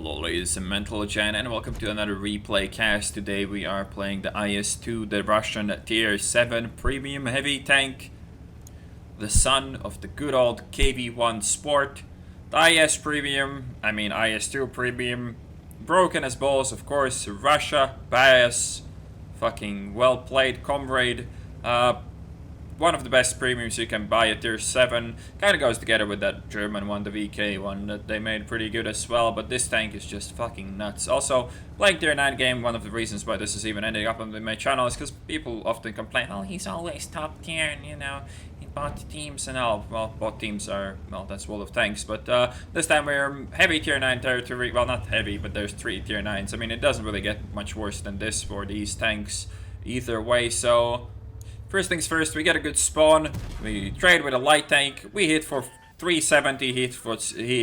Hello ladies and gentlemen, and welcome to another replay cast. Today we are playing the IS-2, the Russian tier 7 premium heavy tank, the son of the good old KV-1 Sport, the IS-2 premium, broken as balls, of course, Russia, bias, fucking well played comrade, one of the best premiums you can buy at tier 7. Kind of goes together with that German one, the VK one, that they made pretty good as well. But this tank is just fucking nuts. Also, playing tier 9 game, one of the reasons why this is even ending up on my channel is because people often complain, oh, he's always top tier and, you know, he bought teams and all. Well, bought teams are, well, that's World of Tanks. But this time we're heavy tier 9 territory. Well, not heavy, but there's 3 tier 9s. I mean, it doesn't really get much worse than this for these tanks either way, so... First things first, we get a good spawn, we trade with a light tank, we hit for 370, he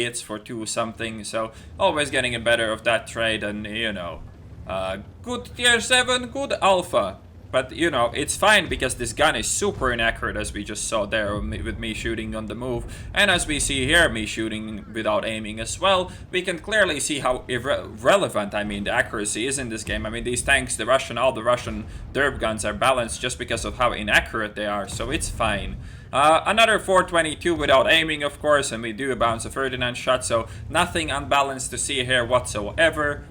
hits for 2 something, so always getting a better of that trade, and you know, good tier 7, good alpha. But, you know, it's fine because this gun is super inaccurate, as we just saw there with me shooting on the move. And as we see here, me shooting without aiming as well, we can clearly see how irrelevant, I mean, the accuracy is in this game. I mean, these tanks, all the Russian derp guns are balanced just because of how inaccurate they are, so it's fine. Another 422 without aiming, of course, and we do bounce a Ferdinand shot, so nothing unbalanced to see here whatsoever.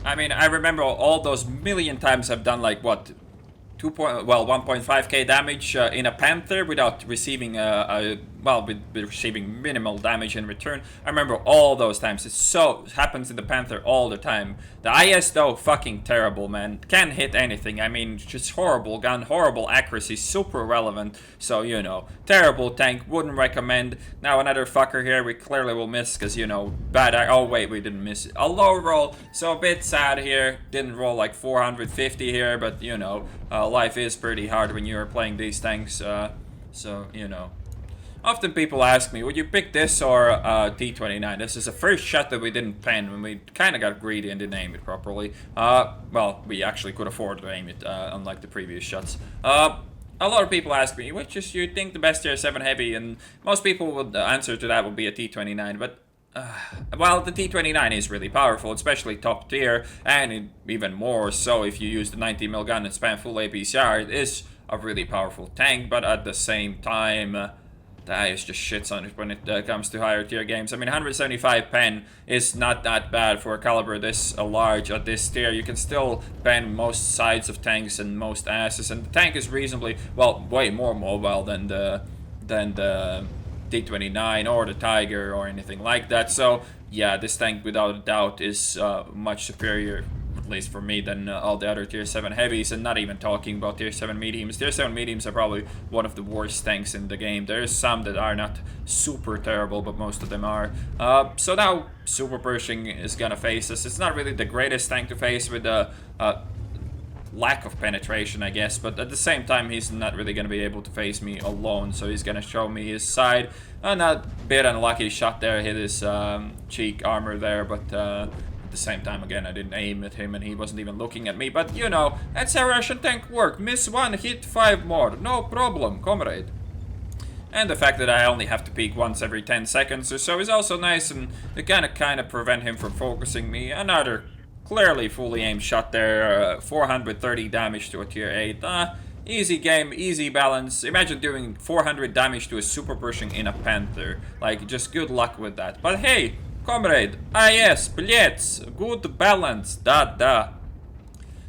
I mean, I remember all those million times I've done, like, what... 1.5k damage in a Panther without receiving with receiving minimal damage in return. I remember all those times. It happens in the Panther all the time. The IS though, fucking terrible, man. Can't hit anything. I mean, just horrible gun, horrible accuracy, super relevant. So, you know, terrible tank, wouldn't recommend. Now another fucker here, we clearly will miss because, you know, oh wait, we didn't miss a low roll. So a bit sad here. Didn't roll like 450 here, but, you know, life is pretty hard when you are playing these tanks, so, you know. Often people ask me, would you pick this or T29? This is the first shot that we didn't pen when we kind of got greedy and didn't aim it properly. Well, we actually could afford to aim it, unlike the previous shots. A lot of people ask me, which is you think the best tier 7 heavy? And most people would answer to that would be a T29, but... well, the T29 is really powerful, especially top tier, and even more so if you use the 90mm gun and spam full APCR. It is a really powerful tank, but at the same time, the IS just shits on it when it comes to higher tier games. I mean, 175 pen is not that bad for a caliber this large at this tier. You can still pen most sides of tanks and most asses, and the tank is reasonably, well, way more mobile than the T29 or the Tiger or anything like that. So yeah, this tank without a doubt is much superior, at least for me, than all the other tier 7 heavies, and not even talking about tier 7 mediums. Tier 7 mediums are probably one of the worst tanks in the game. There's some that are not super terrible, but most of them are. So now Super Pershing is gonna face us. It's not really the greatest tank to face with the lack of penetration, I guess, but at the same time he's not really going to be able to face me alone, so he's going to show me his side. Not a bit unlucky shot there, hit his cheek armor there, but at the same time, again, I didn't aim at him and he wasn't even looking at me, but you know, that's how Russian tank work. Miss 1, hit 5 more, no problem, comrade. And the fact that I only have to peek once every 10 seconds or so is also nice, and to kind of prevent him from focusing me. Another clearly fully aimed shot there, 430 damage to a tier 8. Easy game, easy balance. Imagine doing 400 damage to a Super Pershing in a Panther. Like, just good luck with that. But hey, comrade, IS, blitz, good balance, da.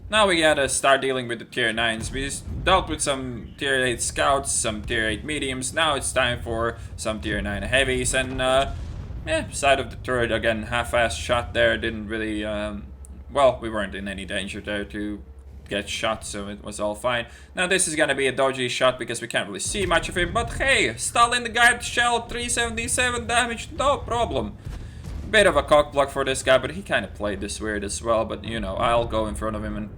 Now we gotta start dealing with the tier 9s. We dealt with some tier 8 scouts, some tier 8 mediums. Now it's time for some tier 9 heavies, and yeah, side of the turret again, half-assed shot there, didn't really... well, we weren't in any danger there to get shot, so it was all fine. Now this is gonna be a dodgy shot because we can't really see much of him, but hey, Stalin the guard shell, 377 damage, no problem. Bit of a cock block for this guy, but he kind of played this weird as well, but you know, I'll go in front of him and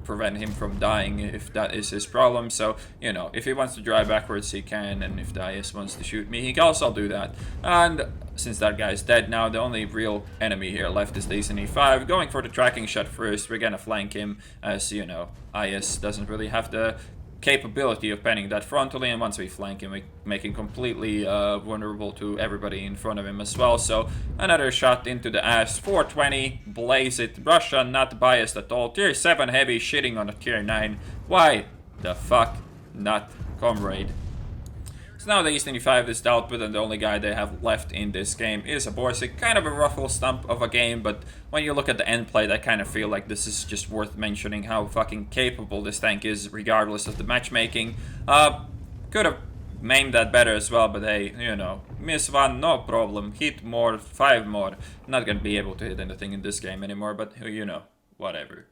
prevent him from dying if that is his problem. So, you know, if he wants to drive backwards, he can, and if the IS wants to shoot me, he can also do that. And since that guy's dead now, the only real enemy here left is the E5. Going for the tracking shot first, we're gonna flank him, as, you know, IS doesn't really have the capability of penning that frontally, and once we flank him, we make him completely vulnerable to everybody in front of him as well. So another shot into the ass, 420, blaze it. Russia not biased at all. Tier 7 heavy shitting on a tier 9. Why the fuck not, comrade? So now the E75 is dealt with, and the only guy they have left in this game is a Borsig. Kind of a ruffle stump of a game, but when you look at the end plate, I kind of feel like this is just worth mentioning how fucking capable this tank is, regardless of the matchmaking. Could have aimed that better as well, but hey, you know, miss one, no problem. Hit more, 5 more. Not gonna be able to hit anything in this game anymore, but you know, whatever.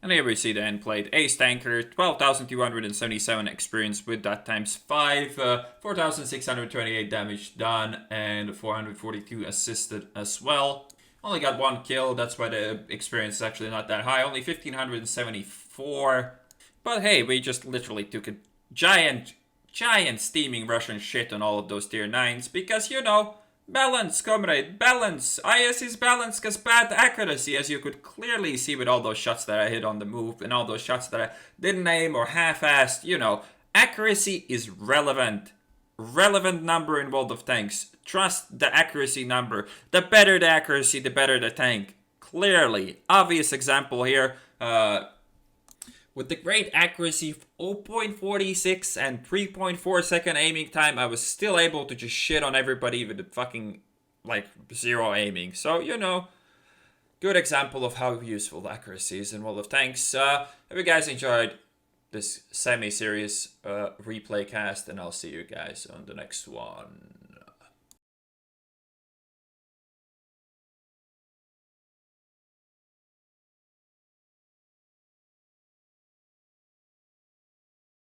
And here we see the end plate. Ace tanker, 12,277 experience with that times 5, 4,628 damage done, and 442 assisted as well. Only got 1 kill, that's why the experience is actually not that high. Only 1,574. But hey, we just literally took a giant steaming Russian shit on all of those tier 9s, because, you know, balance, comrade, balance. IS is balanced because bad accuracy, as you could clearly see with all those shots that I hit on the move and all those shots that I didn't aim or half-assed. You know, accuracy is relevant. Relevant number in World of Tanks. Trust the accuracy number. The better the accuracy, the better the tank. Clearly. Obvious example here. With the great accuracy of 0.46 and 3.4 second aiming time, I was still able to just shit on everybody with the fucking, like, 0 aiming. So, you know, good example of how useful the accuracy is in World of Tanks. If you guys enjoyed this semi-series replay cast, and I'll see you guys on the next one.